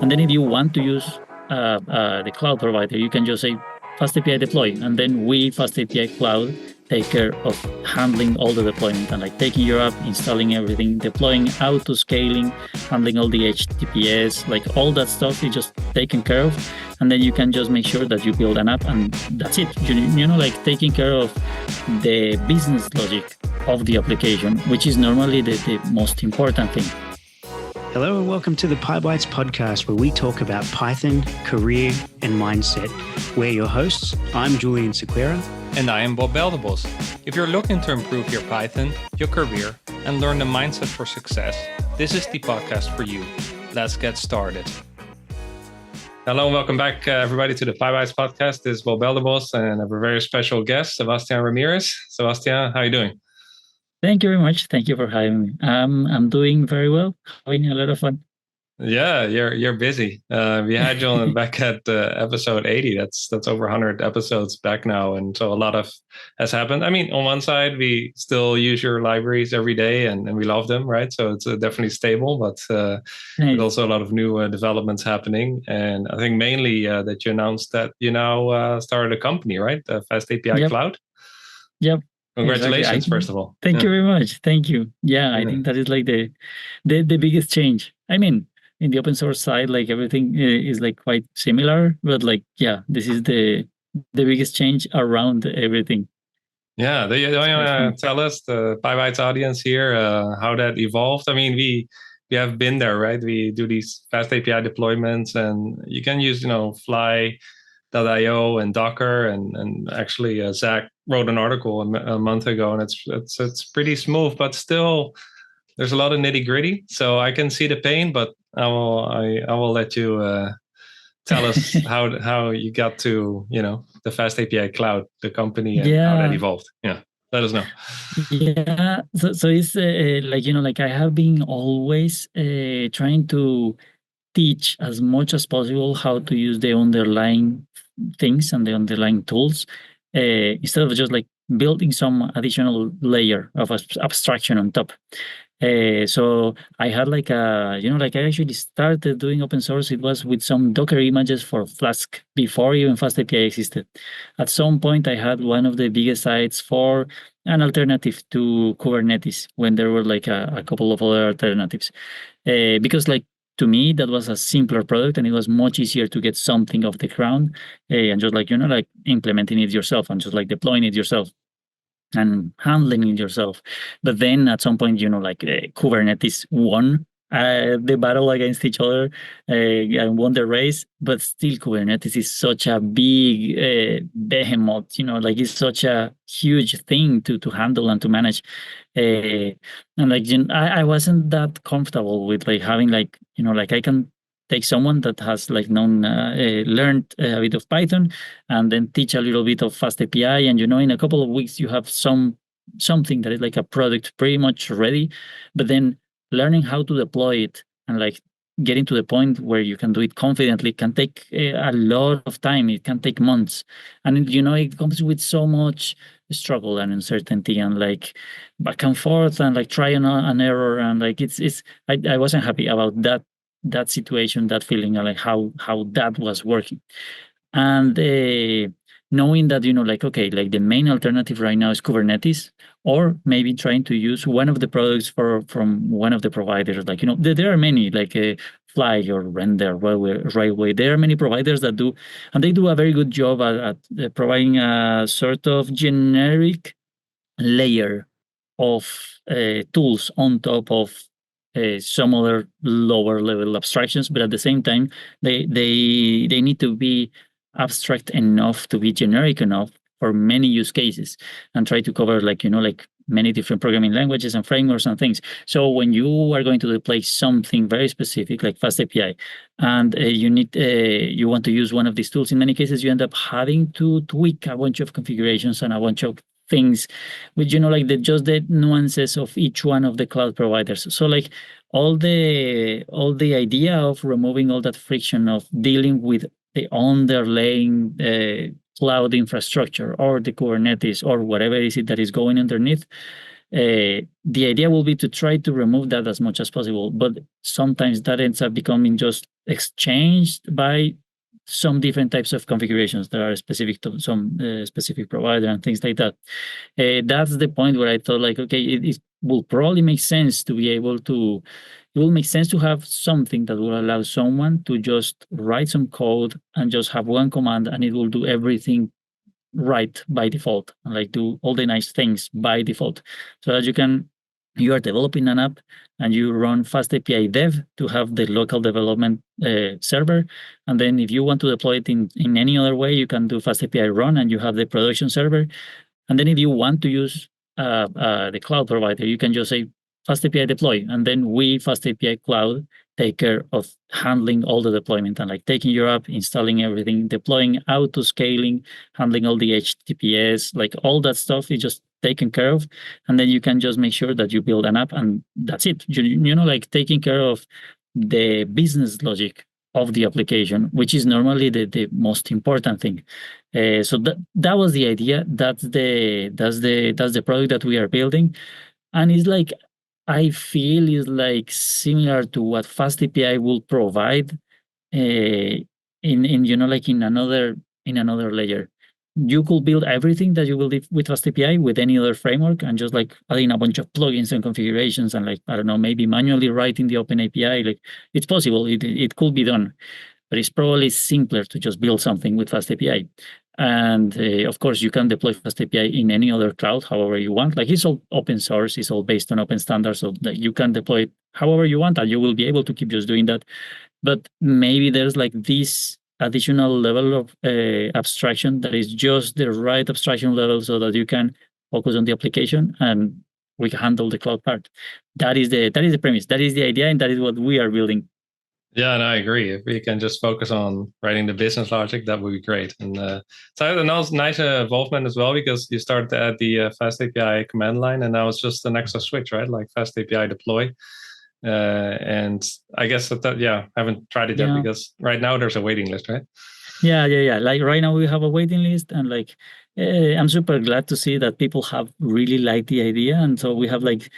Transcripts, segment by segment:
And then if you want to use the cloud provider, you can just say FastAPI deploy, and then we FastAPI Cloud take care of handling all the deployment and like taking your app, installing everything, deploying, auto scaling, handling all the HTTPS, like all that stuff is just taken care of. And then you can just make sure that you build an app and that's it. You know, like taking care of the business logic of the application, which is normally the most important thing. Hello and welcome to the Pybites Podcast, where we talk about Python, career, and mindset. We're your hosts. I'm Julian Sequeira. And I am Bob Beldebos. If you're looking to improve your Python, your career, and learn the mindset for success, this is the podcast for you. Let's get started. Hello and welcome back, everybody, to the Pybites Podcast. This is Bob Beldebos, and I have a very special guest, Sebastián Ramírez. Sebastián, how are you doing? Thank you very much. Thank you for having me. I'm doing very well, having a lot of fun. Yeah, you're busy. We had you on back at episode 80. That's over 100 episodes back now, and so a lot has happened. I mean, on one side, we still use your libraries every day, and we love them, right? So it's definitely stable, but there's also a lot of new developments happening. And I think mainly that you announced that you now started a company, right? FastAPI Cloud. Yep. Congratulations, exactly. First of all. Thank you very much. Thank you. Yeah, I think that is like the biggest change. I mean, in the open source side, like everything is like quite similar, but like, yeah, this is the biggest change around everything. Yeah, do you want to tell us, the Pybites audience here, how that evolved? I mean, we have been there, right? We do these FastAPI deployments, and you can use, Fly.io and Docker, and actually Zach wrote an article a month ago, and it's pretty smooth, but still there's a lot of nitty gritty. So I can see the pain, but I will let you tell us how you got to the FastAPI Cloud, the company, and how that evolved. Yeah, let us know. Yeah, so it's like I have been always trying to teach as much as possible how to use the underlying things and the underlying tools instead of just like building some additional layer of abstraction on top. So I had like I actually started doing open source. It was with some Docker images for Flask before even FastAPI existed. At some point, I had one of the biggest sites for an alternative to Kubernetes when there were like a couple of other alternatives. Because like, to me, that was a simpler product, and it was much easier to get something off the ground and just like, like implementing it yourself and just like deploying it yourself and handling it yourself. But then at some point, Kubernetes won the battle against each other and won the race. But still, Kubernetes is such a big behemoth, it's such a huge thing to handle and to manage. And like, I wasn't that comfortable with like having like, I can take someone that has like learned a bit of Python and then teach a little bit of FastAPI, and in a couple of weeks you have something that is like a product pretty much ready. But then learning how to deploy it and like getting to the point where you can do it confidently can take a lot of time. It can take months, and it comes with so much struggle and uncertainty and like back and forth and like try an error, and like I wasn't happy about that situation, that feeling, and like how that was working. And knowing that, okay, like the main alternative right now is Kubernetes, or maybe trying to use one of the products from one of the providers. Like, there are many, like Fly or Render, Railway. There are many providers that do, and they do a very good job at providing a sort of generic layer of tools on top of some other lower level abstractions, but at the same time, they need to be abstract enough to be generic enough for many use cases and try to cover like many different programming languages and frameworks and things. So when you are going to deploy something very specific like FastAPI, and you want to use one of these tools, in many cases you end up having to tweak a bunch of configurations and a bunch of things with just the nuances of each one of the cloud providers. So like all the idea of removing all that friction of dealing with the underlying cloud infrastructure or the Kubernetes or whatever is it that is going underneath, the idea will be to try to remove that as much as possible. But sometimes that ends up becoming just exchanged by some different types of configurations that are specific to some specific provider and things like that. That's the point where I thought like, okay, it will probably make sense to be able to, it will make sense to have something that will allow someone to just write some code and just have one command and it will do everything right by default and like do all the nice things by default, so that you are developing an app and you run FastAPI dev to have the local development server, and then if you want to deploy it in any other way, you can do FastAPI run and you have the production server. And then if you want to use the cloud provider, you can just say FastAPI deploy, and then we FastAPI Cloud take care of handling all the deployment and like taking your app, installing everything, deploying, auto scaling, handling all the HTTPS, like all that stuff is just taken care of. And then you can just make sure that you build an app and that's it. You know, like taking care of the business logic of the application, which is normally the most important thing. So that was the idea. That's the product that we are building, and it's like I feel is like similar to what FastAPI will provide in you know like in another layer. You could build everything that you will do with FastAPI with any other framework and just like adding a bunch of plugins and configurations and like I don't know, maybe manually writing the Open API. Like it's possible, it could be done, but it's probably simpler to just build something with FastAPI. And of course, you can deploy FastAPI in any other cloud, however you want. Like it's all open source, it's all based on open standards, so that you can deploy it however you want, and you will be able to keep just doing that. But maybe there's like this additional level of abstraction that is just the right abstraction level, so that you can focus on the application and we can handle the cloud part. That is the premise. That is the idea, and that is what we are building. Yeah, and I agree. If we can just focus on writing the business logic, that would be great. And so I had a nice involvement as well, because you started to add the FastAPI command line, and now it's just an extra switch, right? Like FastAPI deploy. And I guess that I haven't tried it yet, because right now there's a waiting list, right? Yeah. Like right now we have a waiting list, and like I'm super glad to see that people have really liked the idea, and so we have like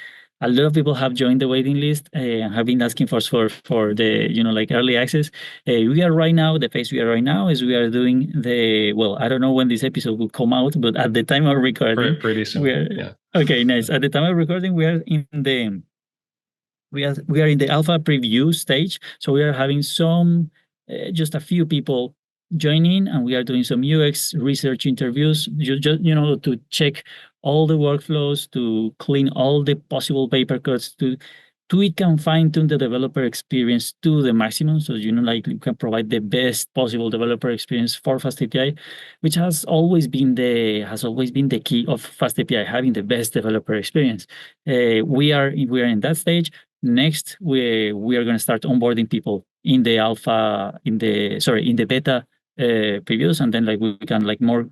a lot of people have joined the waiting list and have been asking for the like early access. We are right now, the phase we are right now is we are doing I don't know when this episode will come out, but at the time of recording, pretty soon. Okay, nice. At the time of recording, we are in the alpha preview stage, so we are having some just a few people join in, and we are doing some UX research interviews, just to check all the workflows, to clean all the possible paper cuts, to tweak and fine tune the developer experience to the maximum, so like you can provide the best possible developer experience for FastAPI, which has always been the key of FastAPI, having the best developer experience. We are in that stage. Next, we are going to start onboarding people in the alpha, in the beta previews, and then like we can like more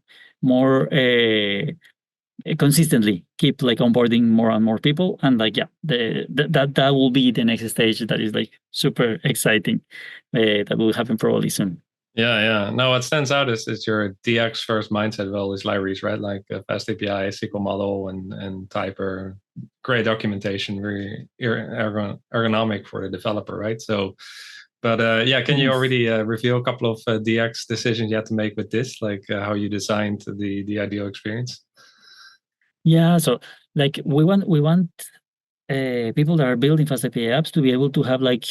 consistently keep like onboarding more and more people, and like that will be the next stage. That is like super exciting. That will happen probably soon. Yeah. No, what stands out is your DX first mindset of all these libraries, right? Like FastAPI, SQL model, and Typer. Great documentation, very ergonomic for the developer, right? So, but can you already reveal a couple of DX decisions you had to make with this, like how you designed the ideal experience? Yeah, so like we want people that are building FastAPI apps to be able to have like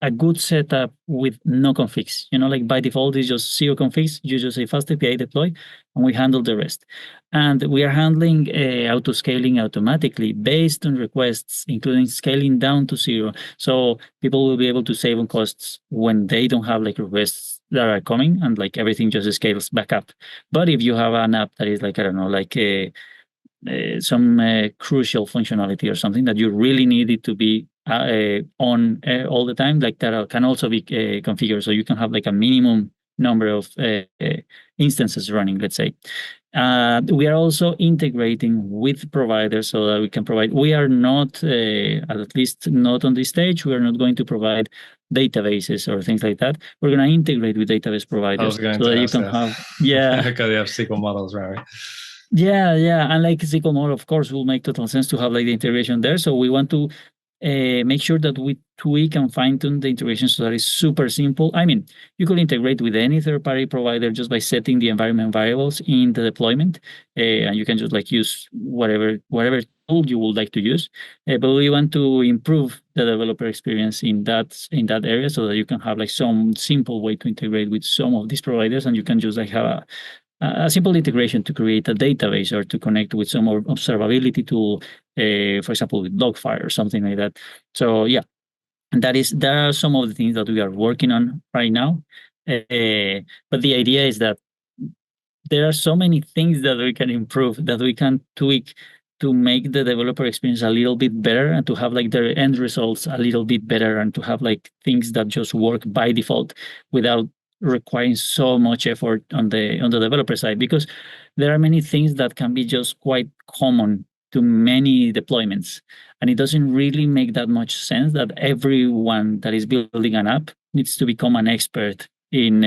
a good setup with no configs. Like by default is just zero configs. You just say FastAPI deploy, and we handle the rest. And we are handling auto scaling automatically based on requests, including scaling down to zero. So people will be able to save on costs when they don't have like requests that are coming, and like everything just scales back up. But if you have an app that is like, I don't know, like some crucial functionality or something that you really need it to be on all the time, like that can also be configured, so you can have like a minimum number of instances running, let's say. We are also integrating with providers so that we can provide. We are not, at least not on this stage, we are not going to provide databases or things like that. We're going to integrate with database providers so that you can have because you have SQL models, right? Yeah, and like SQL model, of course, will make total sense to have like the integration there. So we want to make sure that we tweak and fine tune the integration so that it's super simple. I mean, you could integrate with any third party provider just by setting the environment variables in the deployment, and you can just like use whatever tool you would like to use. But we want to improve the developer experience in that area so that you can have like some simple way to integrate with some of these providers, and you can just like have a simple integration to create a database or to connect with some observability tool, for example, with Logfire or something like that. So yeah, there are some of the things that we are working on right now. But the idea is that there are so many things that we can improve, that we can tweak to make the developer experience a little bit better and to have like their end results a little bit better and to have like things that just work by default without requiring so much effort on the developer side, because there are many things that can be just quite common to many deployments, and it doesn't really make that much sense that everyone that is building an app needs to become an expert in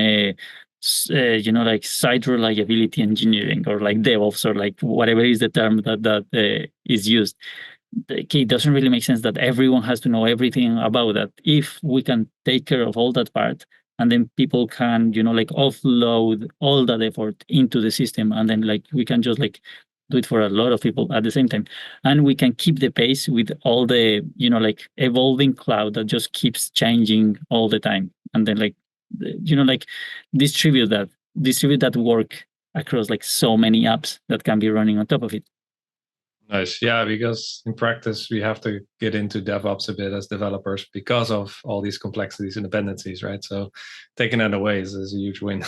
like site reliability engineering or like DevOps or like whatever is the term that is used. It doesn't really make sense that everyone has to know everything about that. If we can take care of all that part, and then people can like offload all that effort into the system, and then like we can just like do it for a lot of people at the same time, and we can keep the pace with all the like evolving cloud that just keeps changing all the time, and then like like distribute that work across like so many apps that can be running on top of it. Nice. Yeah, because in practice, we have to get into DevOps a bit as developers because of all these complexities and dependencies, right? So taking that away is a huge win.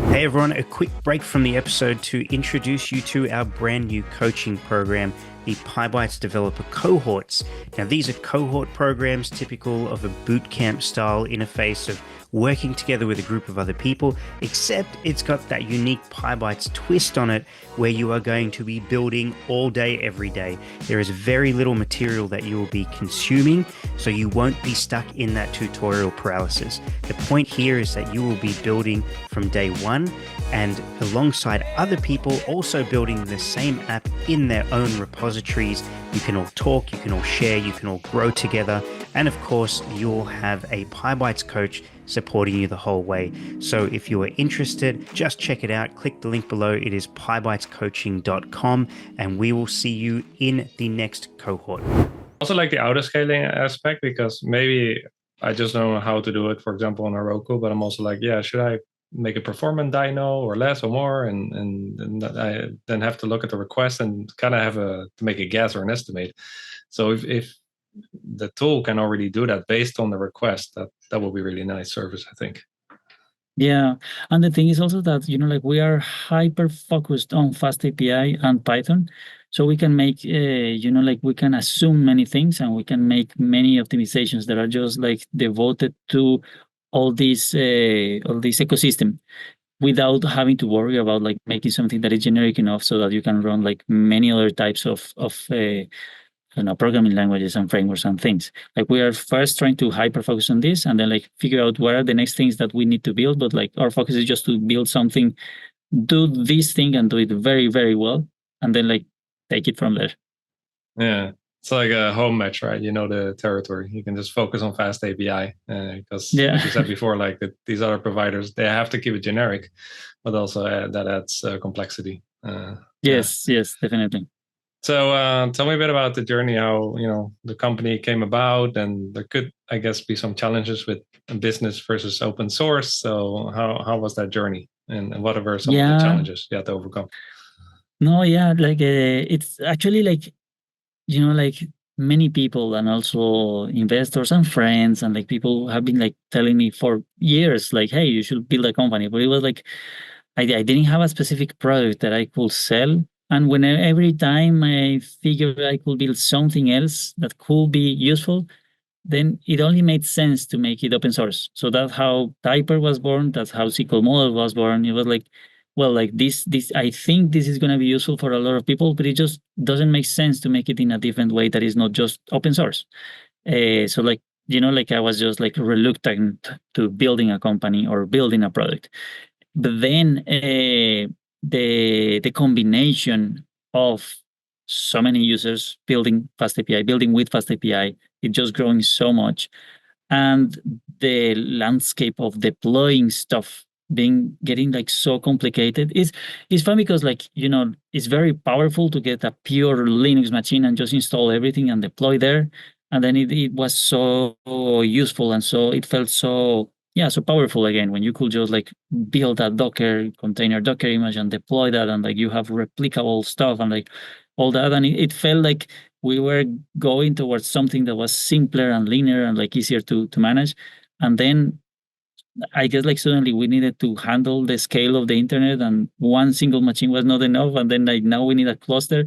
Hey everyone, a quick break from the episode to introduce you to our brand new coaching program, the Pybites Developer Cohorts. Now, these are cohort programs typical of a bootcamp style interface of working together with a group of other people, except it's got that unique Pybites twist on it where you are going to be building all day, every day. There is very little material that you will be consuming, so you won't be stuck in that tutorial paralysis. The point here is that you will be building from day one and alongside other people also building the same app in their own repositories. You can all talk, you can all share, you can all grow together. And of course, you'll have a Pybites coach supporting you the whole way. So if you are interested, just check it out. Click the link below. It is pybitescoaching.com, and we will see you in the next cohort. Also like the auto-scaling aspect, because maybe I just don't know how to do it, for example, on a Roku, but I'm also like, yeah, should I make a performant dyno or less or more? And I then have to look at the request and kind of have to make a guess or an estimate. So if the tool can already do that based on the request, that will be really nice service, I think. Yeah, and the thing is also that like we are hyper focused on FastAPI and Python, so we can make like we can assume many things and we can make many optimizations that are just like devoted to all this ecosystem, without having to worry about like making something that is generic enough so that you can run like many other types of programming languages and frameworks and things. Like we are first trying to hyper focus on this and then like figure out what are the next things that we need to build. But like our focus is just to build something, do this thing and do it very, very well. And then like take it from there. Yeah. It's like a home match, right? You know the territory. You can just focus on FastAPI because, like you said before, like these other providers, they have to keep it generic, but also that adds complexity. Yes, definitely. So tell me a bit about the journey, how the company came about, and there could, I guess, be some challenges with business versus open source. So how was that journey, and what were some of the challenges you had to overcome? No, yeah, like it's actually like like many people and also investors and friends and like people have been like telling me for years, like, hey, you should build a company. But it was like I didn't have a specific product that I could sell. And when every time I figured I could build something else that could be useful, then it only made sense to make it open source. So that's how Typer was born. That's how SQL Model was born. It was like, well, like this, I think this is going to be useful for a lot of people, but it just doesn't make sense to make it in a different way that is not just open source. So like, like I was just like reluctant to building a company or building a product. But then the combination of so many users building FastAPI, building with FastAPI. It's just growing so much, and the landscape of deploying stuff getting like so complicated. It's fun because, like, it's very powerful to get a pure Linux machine and just install everything and deploy there. And then it was so useful, and so it felt so, yeah, so powerful again when you could just like build a Docker container, Docker image, and deploy that, and like you have replicable stuff and like all that. And it felt like we were going towards something that was simpler and linear and like easier to manage. And then I guess like suddenly we needed to handle the scale of the internet, and one single machine was not enough. And then like now we need a cluster,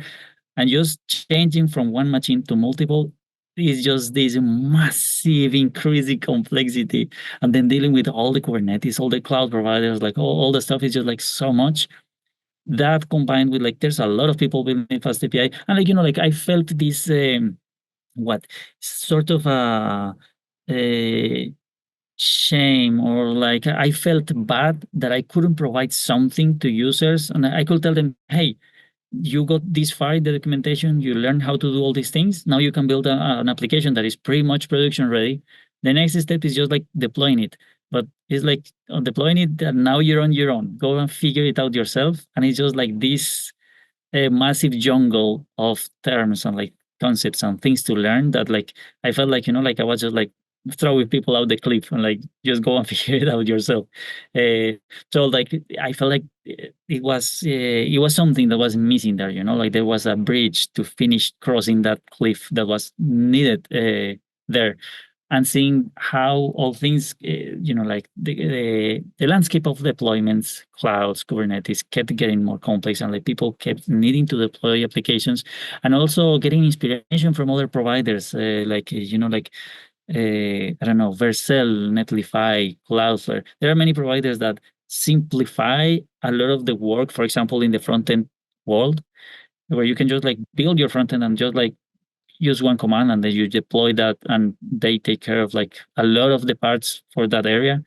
and just changing from one machine to multiple is just this massive increasing complexity. And then dealing with all the Kubernetes, all the cloud providers, like all the stuff is just like so much. That combined with like there's a lot of people building fast API, and like like I felt this what sort of a shame, or like I felt bad that I couldn't provide something to users, and I could tell them, hey, you got this far in the documentation, you learned how to do all these things, now you can build an application that is pretty much production ready. The next step is just like deploying it, but it's like deploying it, and now you're on your own, go and figure it out yourself. And it's just like this massive jungle of terms and like concepts and things to learn, that like I felt like like I was just like throwing people out the cliff and like just go and figure it out yourself. uh, so like I felt like it was something that was missing there, like there was a bridge to finish crossing that cliff that was needed there. And seeing how all things, like the landscape of deployments, clouds, Kubernetes kept getting more complex, and like people kept needing to deploy applications, and also getting inspiration from other providers, like like I don't know, Vercel, Netlify, Cloudflare. There are many providers that simplify a lot of the work. For example, in the front end world, where you can just like build your front end and just like use one command, and then you deploy that, and they take care of like a lot of the parts for that area.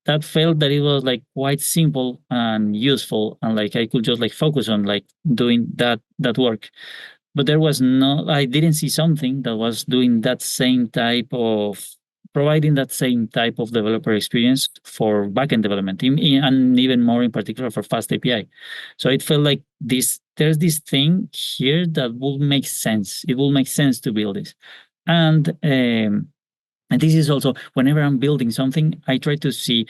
That felt that it was like quite simple and useful, and like I could just like focus on like doing that work. But there was no, I didn't see something that was doing that same type of, providing that same type of developer experience for backend development, and even more in particular for fast API. So it felt like there's this thing here that will make sense. It will make sense to build this. And this is also, whenever I'm building something, I try to see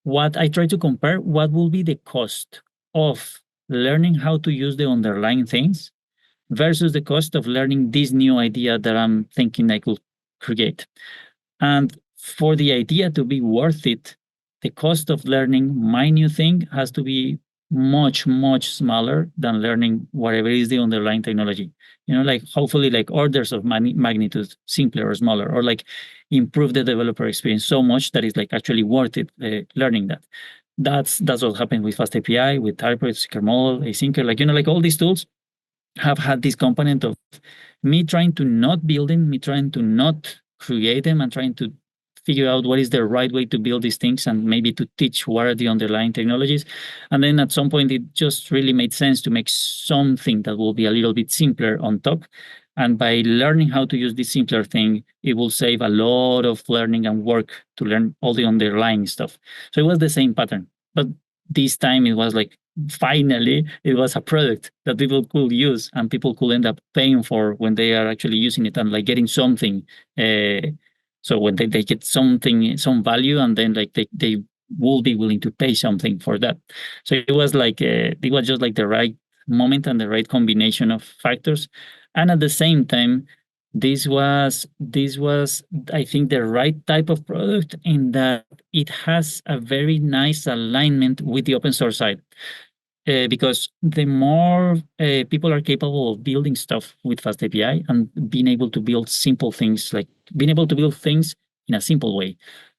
I try to compare what will be the cost of learning how to use the underlying things versus the cost of learning this new idea that I'm thinking I could create. And for the idea to be worth it, the cost of learning my new thing has to be much, much smaller than learning whatever is the underlying technology. Like hopefully like orders of magnitude simpler or smaller, or like improve the developer experience so much that it's like actually worth it learning that. That's what happened with FastAPI, with Typewriter, Seeker Model, Async, like like all these tools have had this component of me trying to not build them, me trying to not create them, and trying to figure out what is the right way to build these things, and maybe to teach what are the underlying technologies. And then at some point, it just really made sense to make something that will be a little bit simpler on top. And by learning how to use this simpler thing, it will save a lot of learning and work to learn all the underlying stuff. So it was the same pattern, but this time it was like, finally it was a product that people could use and people could end up paying for when they are actually using it, and like getting something. So when they get something, some value, and then like they will be willing to pay something for that. So it was like it was just like the right moment and the right combination of factors. And at the same time, this was I think the right type of product, in that it has a very nice alignment with the open source side. Because the more people are capable of building stuff with FastAPI and being able to build simple things, like being able to build things in a simple way,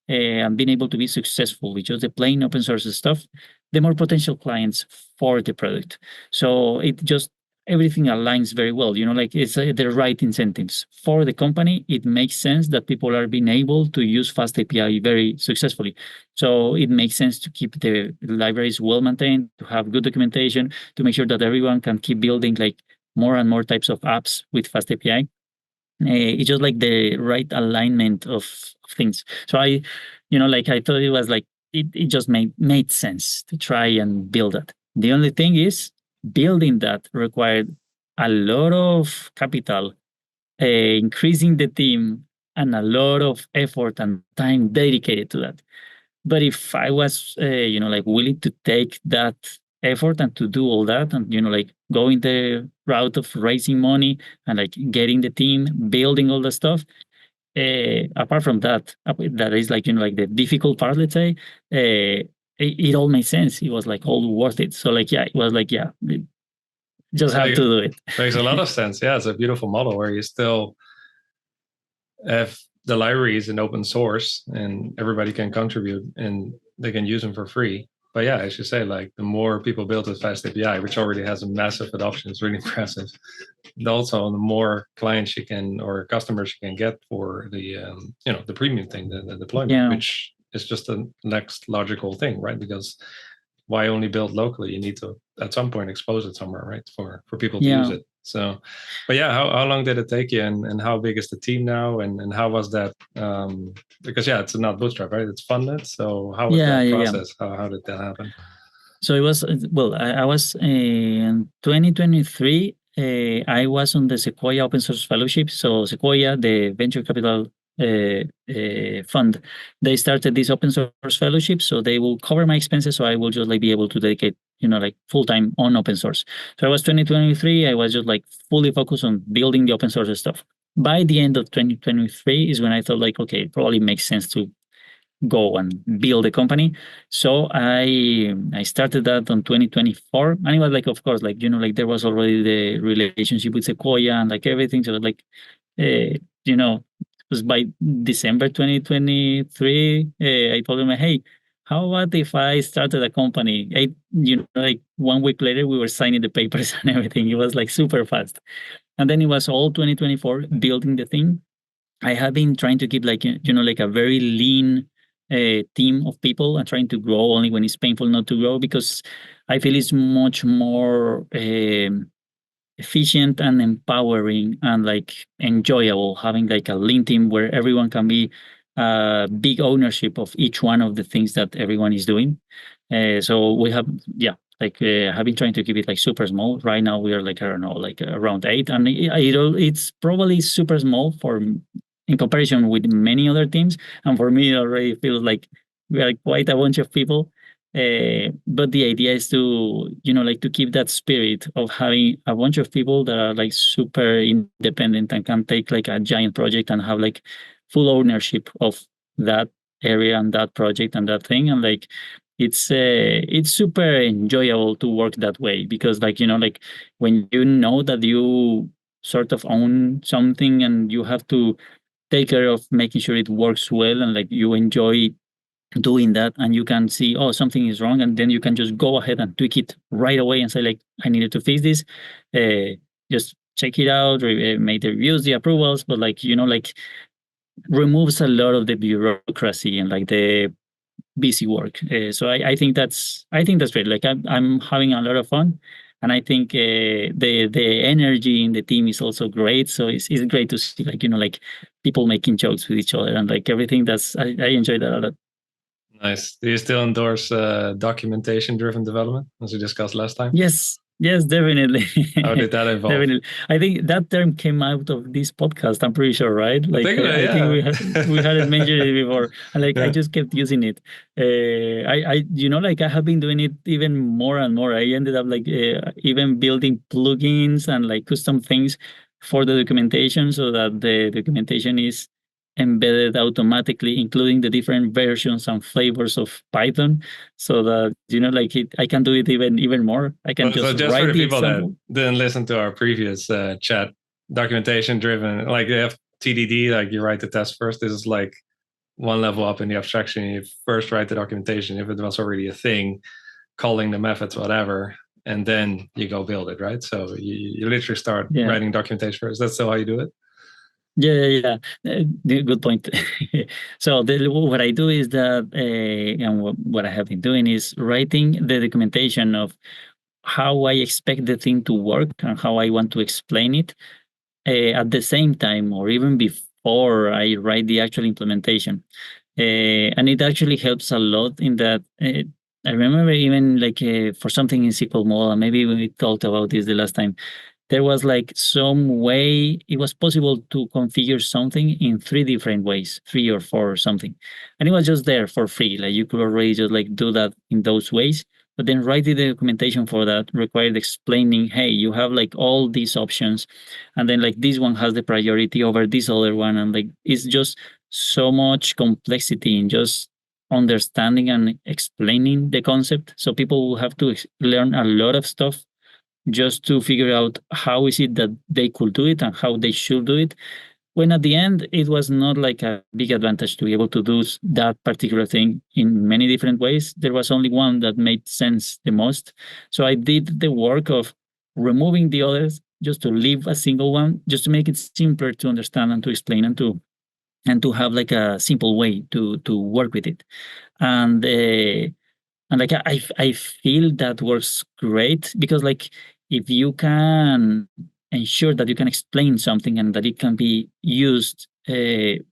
and being able to be successful with just the plain open source stuff, the more potential clients for the product. So it just, everything aligns very well. Like it's the right incentives for the company. It makes sense that people are being able to use FastAPI very successfully. So it makes sense to keep the libraries well maintained, to have good documentation, to make sure that everyone can keep building like more and more types of apps with FastAPI. It's just like the right alignment of things. So I, like I thought it was like it just made sense to try and build that. The only thing is building that required a lot of capital, increasing the team, and a lot of effort and time dedicated to that. But if I was, like willing to take that effort and to do all that, and like going the route of raising money and like getting the team, building all the stuff. Apart from that, that is like like the difficult part. Let's say it all made sense. It was like all worth it. So like it was like just have to do it. Makes a lot of sense. Yeah, it's a beautiful model where you still have the library is an open source and everybody can contribute and they can use them for free. But yeah, as you say, like the more people build with FastAPI, which already has a massive adoption, it's really impressive. And also, the more clients you can or customers you can get for the the premium thing, the deployment, which is just the next logical thing, right? Because why only build locally? You need to at some point expose it somewhere, right? For people to use it. So, but yeah, how long did it take you, and how big is the team now, and how was that? Because it's not bootstrap, right? It's funded. So how was that process? How did that happen? So it was I was in 2023. I was on the Sequoia Open Source Fellowship. So Sequoia, the venture capital fund, they started this open source fellowship, so they will cover my expenses, so I will just like be able to dedicate like full time on open source. So I was 2023, I was just like fully focused on building the open source stuff. By the end of 2023 is when I thought like, okay, it probably makes sense to go and build a company. So I started that on 2024, and it was like, of course, like like there was already the relationship with Sequoia and like everything. So like was by December 2023, I told him, hey, how about if I started a company? Like 1 week later, we were signing the papers and everything. It was like super fast. And then it was all 2024 building the thing. I have been trying to keep like, like a very lean team of people and trying to grow only when it's painful not to grow, because I feel it's much more efficient and empowering and like enjoyable having like a lean team where everyone can be big ownership of each one of the things that everyone is doing. So we have have been trying to keep it like super small. Right now we are like, I don't know, like around 8, and it's probably super small in comparison with many other teams, and for me it already feels like we are quite a bunch of people. But the idea is to like to keep that spirit of having a bunch of people that are like super independent and can take like a giant project and have like full ownership of that area and that project and that thing. And like it's super enjoyable to work that way, because like like when that you sort of own something and you have to take care of making sure it works well, and like you enjoy doing that, and you can see, oh, something is wrong, and then you can just go ahead and tweak it right away and say like, I needed to fix this, just check it out, make the reviews, the approvals, but like like removes a lot of the bureaucracy and like the busy work. So I think that's great. Like I'm having a lot of fun, and I think the energy in the team is also great. So it's great to see like like people making jokes with each other and like everything. I enjoy that a lot. Nice. Do you still endorse documentation-driven development, as we discussed last time? Yes, definitely. How did that evolve? Definitely. I think that term came out of this podcast, I'm pretty sure, right? Like I think we hadn't mentioned it before. And like I just kept using it. I like I have been doing it even more and more. I ended up like even building plugins and like custom things for the documentation, so that the documentation is embedded automatically, including the different versions and flavors of Python, so that like I can do it even more. I can just write for the the people example. that didn't listen to our previous chat, documentation driven, like you have TDD, like you write the test first. This is like one level up in the abstraction. You first write the documentation if it was already a thing, calling the methods, whatever, and then you go build it, right? So you literally start writing documentation first. That's still how you do it? Yeah. Good point. So what I do is that, and what I have been doing is writing the documentation of how I expect the thing to work and how I want to explain it at the same time or even before I write the actual implementation. And it actually helps a lot in that. I remember even like for something in SQL model, and maybe we talked about this the last time, there was like some way it was possible to configure something in 3 different ways, 3 or 4 or something. And it was just there for free. Like you could already just like do that in those ways. But then writing the documentation for that required explaining, hey, you have like all these options, and then like this one has the priority over this other one. And like it's just so much complexity in just understanding and explaining the concept. So people will have to learn a lot of stuff just to figure out how is it that they could do it and how they should do it, when at the end it was not like a big advantage to be able to do that particular thing in many different ways. There was only one that made sense the most. So I did the work of removing the others just to leave a single one, just to make it simpler to understand and to explain and to have like a simple way to work with it. And like I feel that works great, because like if you can ensure that you can explain something and that it can be used, it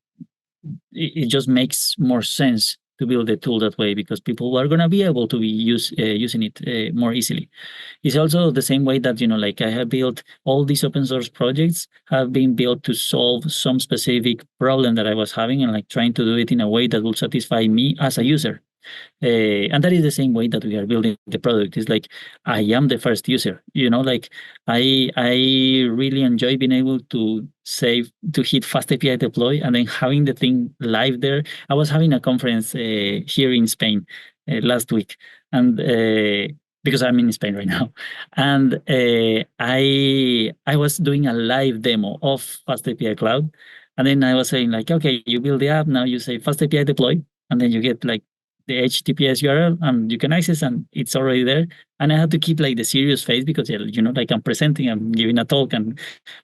just makes more sense to build the tool that way, because people are going to be able to be using it more easily. It's also the same way that, like I have built all these open source projects have been built to solve some specific problem that I was having, and like trying to do it in a way that will satisfy me as a user. And that is the same way that we are building the product. It's like I am the first user, like I really enjoy being able to hit fast API deploy and then having the thing live there. I was having a conference here in Spain last week, and because I'm in Spain right now, and I was doing a live demo of FastAPI Cloud, and then I was saying like, okay, you build the app, now you say FastAPI deploy, and then you get like the HTTPS URL and you can access, and it's already there. And I had to keep like the serious face because, like I'm presenting, I'm giving a talk,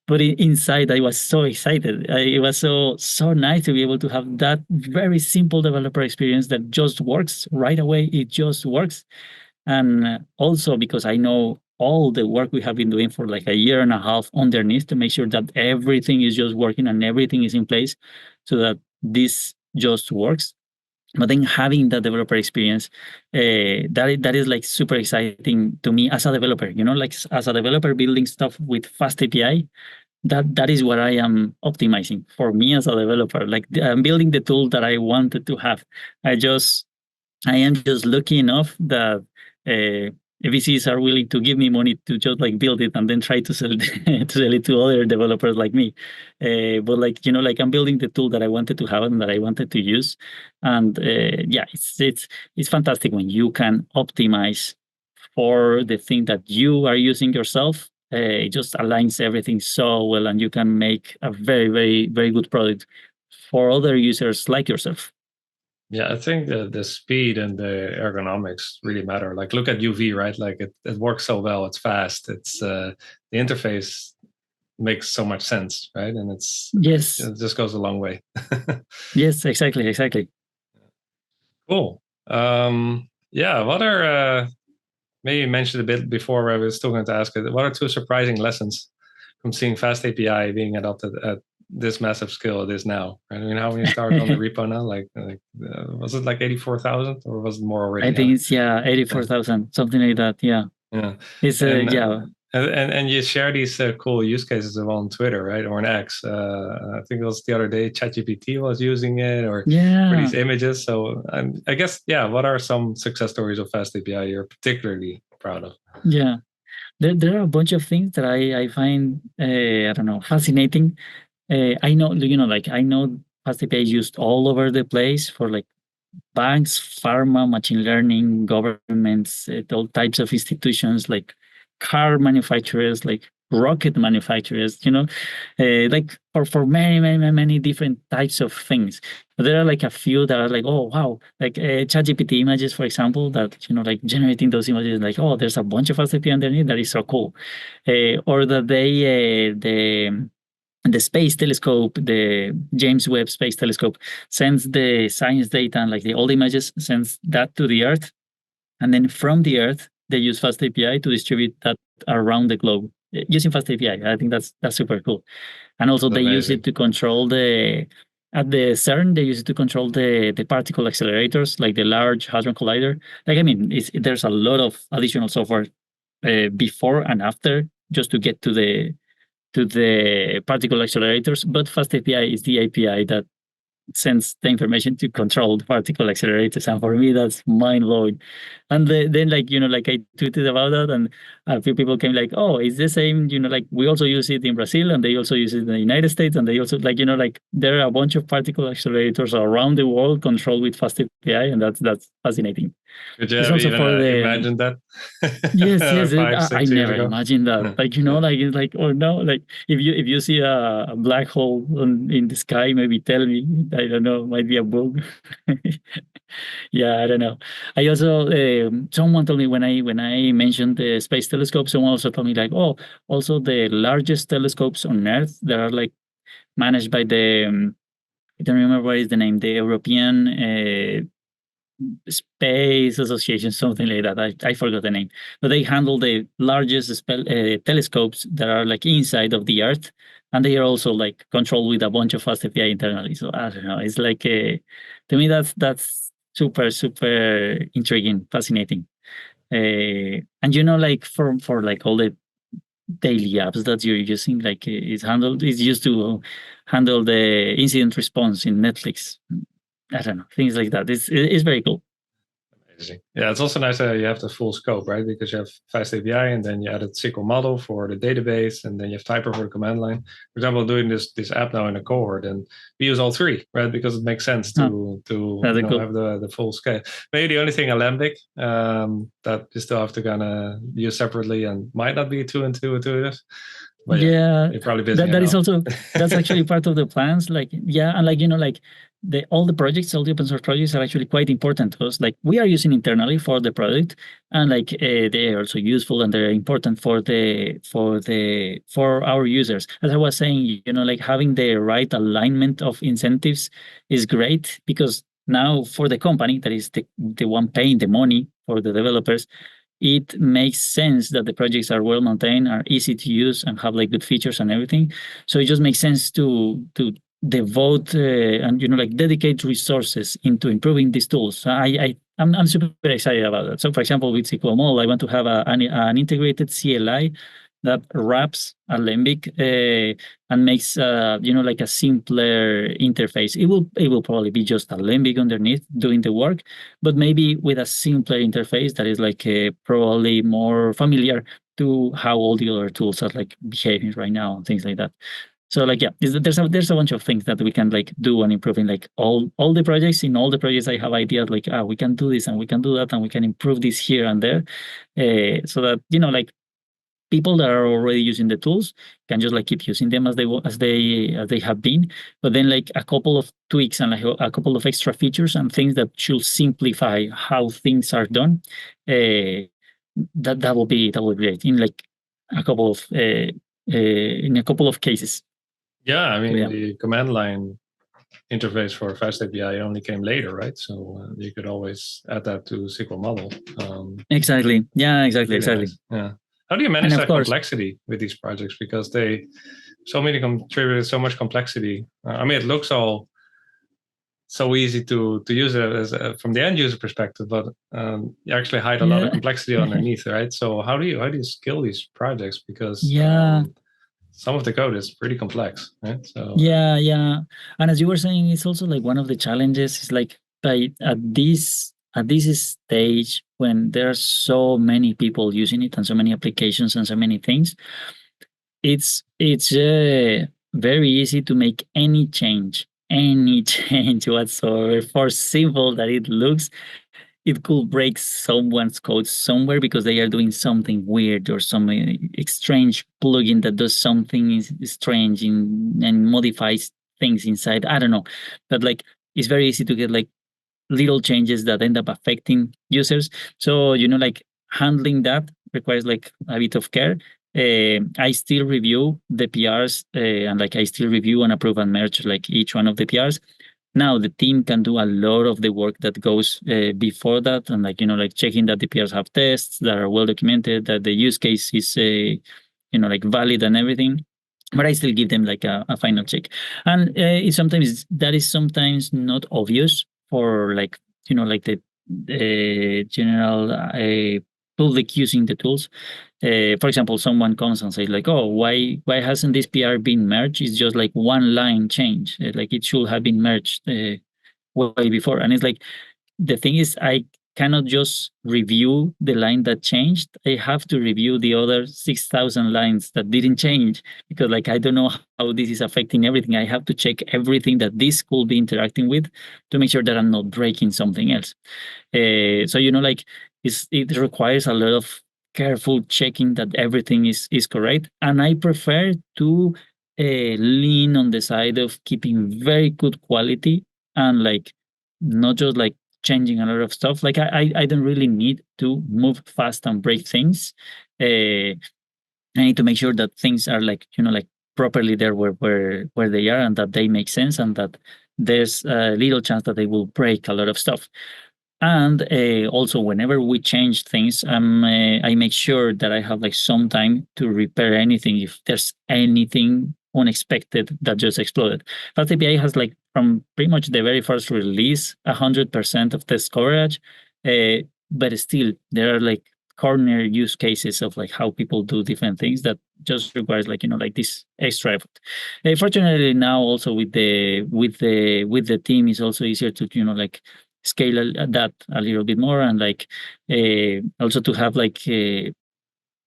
but inside I was so excited. It was so nice to be able to have that very simple developer experience that just works right away. It just works. And also because I know all the work we have been doing for like a year and a half underneath to make sure that everything is just working and everything is in place so that this just works. But then having that developer experience, that is like super exciting to me as a developer. Like as a developer building stuff with fast API, that is what I am optimizing for me as a developer. Like I'm building the tool that I wanted to have. I am just lucky enough that VCs are willing to give me money to just like build it and then try to sell it, to sell it to other developers like me. But like like I'm building the tool that I wanted to have and that I wanted to use, and yeah, it's fantastic when you can optimize for the thing that you are using yourself. It just aligns everything so well, and you can make a very, very, very good product for other users like yourself. Yeah, I think the speed and the ergonomics really matter. Like look at UV, right? Like it works so well. It's fast. It's the interface makes so much sense, right? And Yes. it just goes a long way. Yes, exactly. Cool. Yeah, what are maybe you mentioned a bit before, I was still going to ask it, what are 2 surprising lessons from seeing fast API being adopted at this massive scale it is now? Right? I mean, how many start on the repo now? Like was it like 84,000 or was it more already? I think it's 84,000, something like that. Yeah. It's and you share these cool use cases on Twitter, right, or on X. I think it was the other day ChatGPT was using it, or for these images. So I guess what are some success stories of fast API you're particularly proud of? Yeah, there are a bunch of things that I find I don't know, fascinating. I know like I know fast API is used all over the place for like banks, pharma, machine learning, governments, all types of institutions, like car manufacturers, like rocket manufacturers, like for many different types of things. But there are like a few that are like, oh wow, like ChatGPT images, for example, that like generating those images, like, oh, there's a bunch of facility underneath that is so cool. Or that the space telescope, the James Webb Space Telescope, sends the science data and like all the images, sends that to the Earth. And then from the Earth, they use FastAPI to distribute that around the globe using FastAPI. I think that's super cool. And also they use it to control at the CERN, they use it to control the particle accelerators, like the Large Hadron Collider. Like, I mean, there's a lot of additional software before and after just to get to the particle accelerators, but FastAPI is the API that sends the information to control the particle accelerators, and for me that's mind blowing. And then like like I tweeted about that, and a few people came like, oh, it's the same, like we also use it in Brazil, and they also use it in the United States, and they also like like there are a bunch of particle accelerators around the world controlled with FastAPI, and that's fascinating. Could you have even imagined that? Yes, 5-6 I years never ago? imagined that. Like like it's like, oh no, like if you see a black hole in the sky, maybe tell me. I don't know, might be a bug. Yeah, I don't know. I also someone told me when I mentioned the space telescope, someone also told me like, oh, also the largest telescopes on Earth that are like managed by the I don't remember what is the name, the European Space Association, something like that. I forgot the name, but they handle the largest telescopes that are like inside of the Earth, and they are also like controlled with a bunch of FastAPI internally. So I don't know. It's like to me that's super intriguing, fascinating. And like for like all the daily apps that you're using, like it's used to handle the incident response in Netflix. I don't know, things like that. It's very cool. Amazing. Yeah, it's also nice that you have the full scope, right? Because you have FastAPI, and then you added SQL model for the database, and then you have Typer for the command line. For example, doing this app now in a cohort, and we use all three, right? Because it makes sense to cool. have the full scale. Maybe the only thing Alembic that you still have to kind of use separately and might not be too intuitive. But yeah, you're probably busy. That is also that's actually part of the plans. Like and like like all the projects, all the open source projects are actually quite important to us. Like we are using internally for the product, and like they are also useful and they're important for our users. As I was saying, like having the right alignment of incentives is great, because now for the company that is the one paying the money for the developers, it makes sense that the projects are well maintained, are easy to use, and have like good features and everything. So it just makes sense to devote and like dedicate resources into improving these tools. So I'm super excited about that. So for example, with SQL Model, I want to have an integrated CLI that wraps Alembic and makes like a simpler interface. It will probably be just Alembic underneath doing the work, but maybe with a simpler interface that is like probably more familiar to how all the other tools are like behaving right now and things like that. So like there's a bunch of things that we can like do on improving like all the projects. In all the projects, I have ideas like we can do this and we can do that and we can improve this here and there, so that like people that are already using the tools can just like keep using them as they have been, but then like a couple of tweaks and like a couple of extra features and things that should simplify how things are done. That will be great in like a couple of in a couple of cases. Yeah, I mean the command line interface for FastAPI only came later, right? So you could always add that to SQL model. Exactly. Yeah, exactly. Nice. Yeah. How do you manage that complexity with these projects? Because so many contributors, so much complexity. I mean, it looks all so easy to use it as from the end user perspective, but you actually hide a lot of complexity underneath, right? So how do you scale these projects? Because some of the code is pretty complex, right? So yeah, and as you were saying, it's also like one of the challenges is like at this stage when there are so many people using it and so many applications and so many things, it's very easy to make any change whatsoever, for simple that it looks. It could break someone's code somewhere because they are doing something weird or some strange plugin that does something strange and modifies things inside. I don't know, but like it's very easy to get like little changes that end up affecting users. So like handling that requires like a bit of care. I still review the PRs and like I still review and approve and merge like each one of the PRs. now the team can do a lot of the work that goes before that, and like like checking that the PRs have tests that are well documented, that the use case is like valid and everything. But I still give them like a final check, and it's sometimes not obvious for like like the general public using the tools. For example, someone comes and says like, "Oh, why hasn't this PR been merged? It's just like one line change. Like it should have been merged way before." And it's like the thing is, I cannot just review the line that changed. I have to review the other 6,000 lines that didn't change, because like I don't know how this is affecting everything. I have to check everything that this could be interacting with to make sure that I'm not breaking something else. So like it requires a lot of careful checking that everything is correct, and I prefer to lean on the side of keeping very good quality, and like not just like changing a lot of stuff. Like I don't really need to move fast and break things. I need to make sure that things are like like properly there where they are, and that they make sense, and that there's a little chance that they will break a lot of stuff. And also, whenever we change things, I make sure that I have like some time to repair anything if there's anything unexpected that just exploded. FastAPI has like from pretty much the very first release 100% of test coverage, but still there are like corner use cases of like how people do different things that just requires like like this extra effort. Fortunately, now also with the team, is also easier to like scale that a little bit more, and like also to have like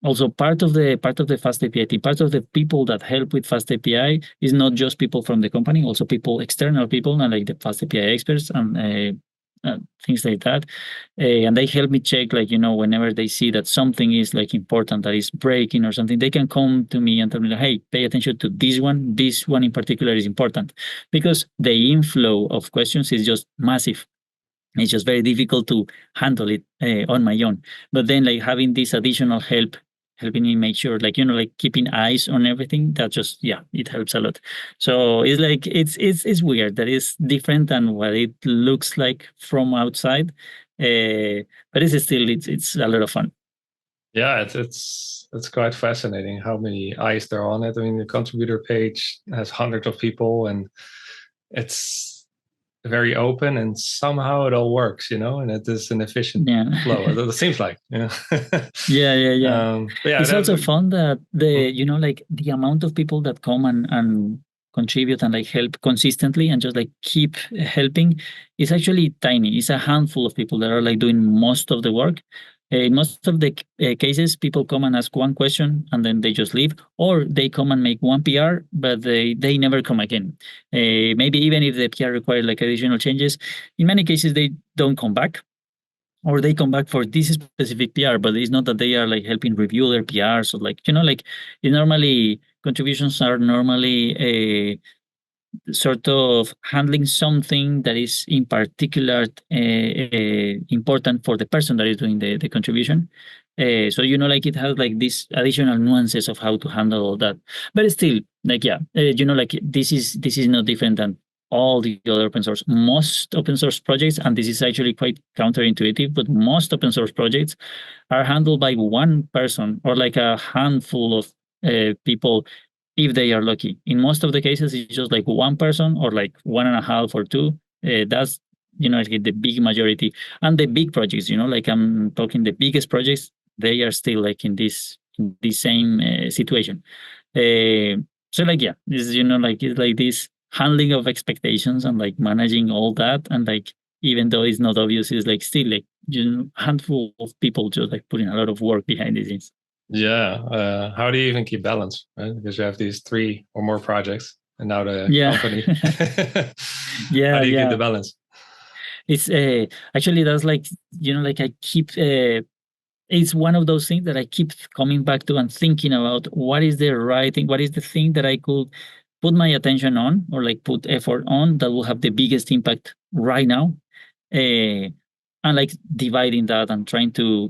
also part of the FastAPI team, part of the people that help with FastAPI is not just people from the company, also people, external people, and like the FastAPI experts and things like that. And they help me check like whenever they see that something is like important, that is breaking or something, they can come to me and tell me like, hey, pay attention to this one in particular is important, because the inflow of questions is just massive. It's just very difficult to handle it on my own. But then like having this additional help, helping me make sure like like keeping eyes on everything, that just it helps a lot. So it's like it's weird, that is different than what it looks like from outside, but it's a lot of fun. Yeah, it's quite fascinating how many eyes there are on it. I mean, the contributor page has hundreds of people, and it's very open, and somehow it all works, and it is an efficient flow. It seems like, yeah. But it's also fun that the like the amount of people that come and contribute and like help consistently and just like keep helping is actually tiny. It's a handful of people that are like doing most of the work. In most of the cases, people come and ask one question and then they just leave, or they come and make one PR, but they never come again. Maybe even if the PR requires like additional changes, in many cases they don't come back, or they come back for this specific PR, but it's not that they are like helping review their PRs, or like like it normally contributions are normally sort of handling something that is in particular important for the person that is doing the contribution. So like it has like these additional nuances of how to handle all that, but still like like this is not different than all the other open source. Most open source projects, and this is actually quite counterintuitive, but most open source projects are handled by one person or like a handful of people, if they are lucky. In most of the cases, it's just like one person or like 1.5 or 2. That's like the big majority. And the big projects, like I'm talking the biggest projects, they are still like in this same situation. So like this like it's like this handling of expectations and like managing all that, and like even though it's not obvious, it's like still like handful of people just like putting a lot of work behind the scenes. Yeah. How do you even keep balance, right? Because you have these 3 or more projects, and now the company. How do you keep the balance? It's actually that's like like I keep it's one of those things that I keep coming back to and thinking about what is the right thing, what is the thing that I could put my attention on or like put effort on that will have the biggest impact right now. And like dividing that and trying to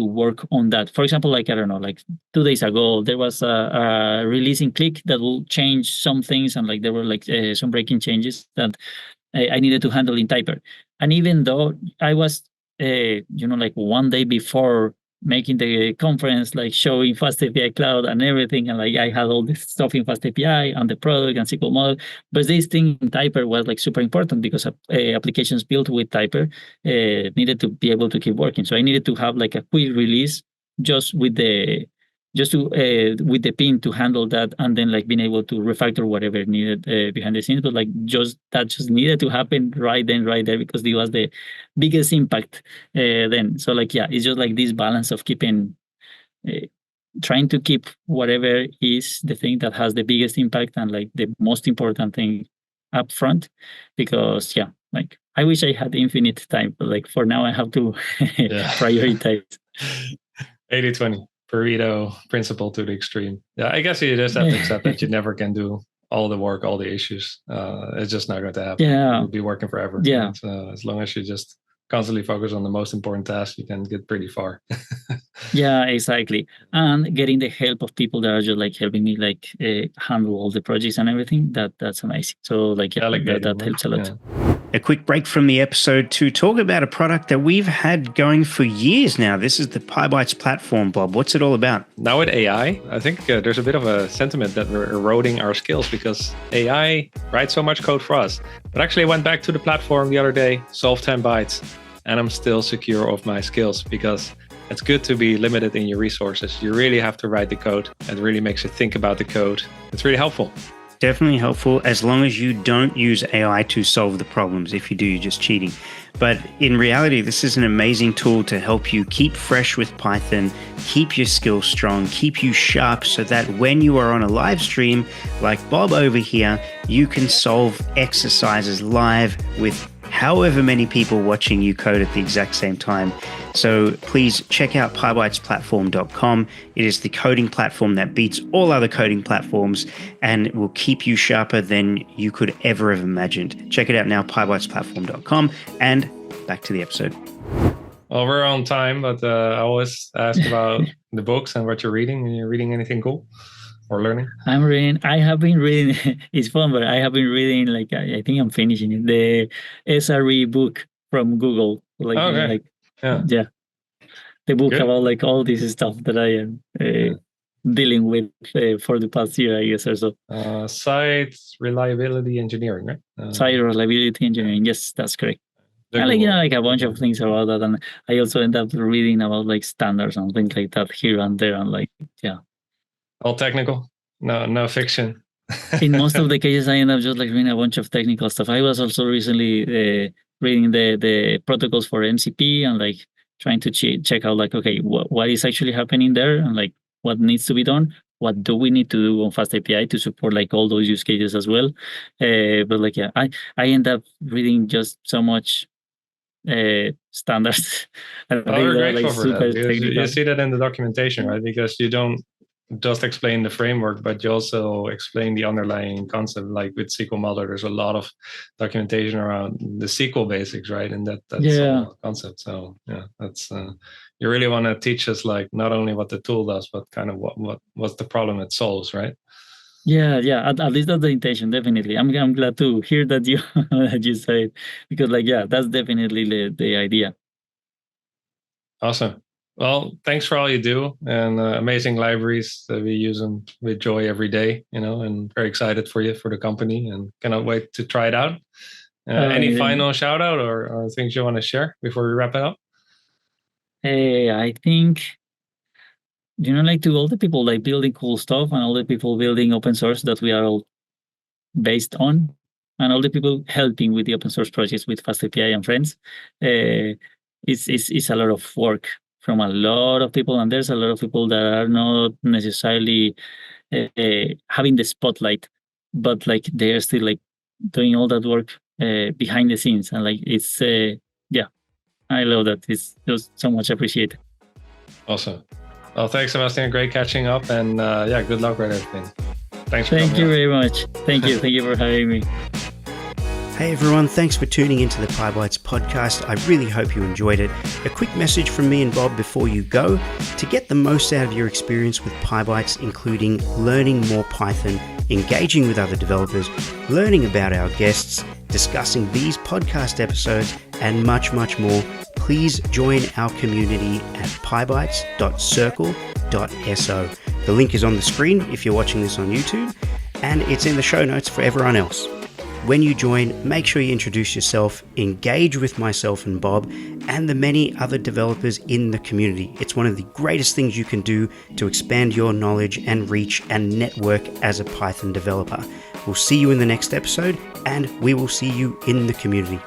work on that. For example, like I don't know, like 2 days ago there was a release in Click that will change some things, and like there were like some breaking changes that I needed to handle in Typer. And even though I was, like one day before making the conference, like showing FastAPI Cloud and everything, and like I had all this stuff in FastAPI and the product and SQL model, but this thing in Typer was like super important because applications built with Typer needed to be able to keep working. So I needed to have like a quick release just with the with the pin to handle that, and then like being able to refactor whatever needed behind the scenes. But like just needed to happen right there because it was the biggest impact then. So like, yeah, it's just like this balance of keeping trying to keep whatever is the thing that has the biggest impact and like the most important thing up front, because yeah, like I wish I had infinite time, but like for now I have to prioritize. 80-20 Pareto principle to the extreme. Yeah, I guess you just have to accept that you never can do all the work, all the issues. It's just not going to happen. Yeah, it'll be working forever. Yeah, and, as long as you just constantly focus on the most important tasks, you can get pretty far. Yeah, exactly. And getting the help of people that are just like helping me like handle all the projects and everything, that's amazing. So like, yeah, that helps a lot. Yeah. A quick break from the episode to talk about a product that we've had going for years now. This is the Pybites platform, Bob. What's it all about? Now with AI, I think there's a bit of a sentiment that we're eroding our skills because AI writes so much code for us. But actually I went back to the platform the other day, solved 10 bytes, and I'm still secure of my skills because it's good to be limited in your resources. You really have to write the code. It really makes you think about the code. It's really helpful. Definitely helpful as long as you don't use AI to solve the problems. If you do, you're just cheating. But in reality, this is an amazing tool to help you keep fresh with Python, keep your skills strong, keep you sharp so that when you are on a live stream like Bob over here, you can solve exercises live with however many people watching you code at the exact same time. So please check out pybitesplatform.com. It is the coding platform that beats all other coding platforms and will keep you sharper than you could ever have imagined. Check it out now, pybitesplatform.com. And back to the episode. Well, we're on time, but I always ask about the books and what you're reading. Are you reading anything cool or learning? I have been reading, it's fun, but I have been reading, like, I think I'm finishing it, the SRE book from Google. Like, okay. Yeah. The book about like all this stuff that I am dealing with for the past year, I guess, or so. Site reliability engineering, right? Site reliability engineering. Yes, that's correct. I like, like a bunch of things about that. And I also end up reading about like standards and things like that here and there. And like, yeah. All technical? No fiction. In most of the cases, I end up just like reading a bunch of technical stuff. I was also recently reading the protocols for MCP and like trying to check out like, okay, what is actually happening there and like what needs to be done. What do we need to do on FastAPI to support like all those use cases as well? But like, yeah, I end up reading just so much standards. We're grateful for that. You see that in the documentation, right? Because you don't just explain the framework, but you also explain the underlying concept. Like with SQL Modeler, there's a lot of documentation around the SQL basics, right? And that's all concept. So yeah, that's you really want to teach us like not only what the tool does, but kind of what's the problem it solves, right? Yeah. At least that's the intention. Definitely, I'm glad to hear that you that you say it, because like, yeah, that's definitely the idea. Awesome. Well, thanks for all you do and amazing libraries. We use them with joy every day, and very excited for you, for the company, and cannot wait to try it out. Any final shout out or things you want to share before we wrap it up? I think, like to all the people like building cool stuff and all the people building open source that we are all based on, and all the people helping with the open source projects with FastAPI and friends. It's a lot of work from a lot of people, and there's a lot of people that are not necessarily having the spotlight, but like they're still like doing all that work behind the scenes, and like it's I love that. It's just so much appreciated. Awesome. Well, thanks, Sebastian. Great catching up, and good luck with everything. Thanks. Thank you very much. Thank you. Thank you for having me. Hey everyone, thanks for tuning into the Pybites podcast. I really hope you enjoyed it. A quick message from me and Bob before you go. To get the most out of your experience with Pybites, including learning more Python, engaging with other developers, learning about our guests, discussing these podcast episodes and much, much more, please join our community at pybites.circle.so. The link is on the screen if you're watching this on YouTube, and it's in the show notes for everyone else. When you join, make sure you introduce yourself, engage with myself and Bob, and the many other developers in the community. It's one of the greatest things you can do to expand your knowledge and reach and network as a Python developer. We'll see you in the next episode, and we will see you in the community.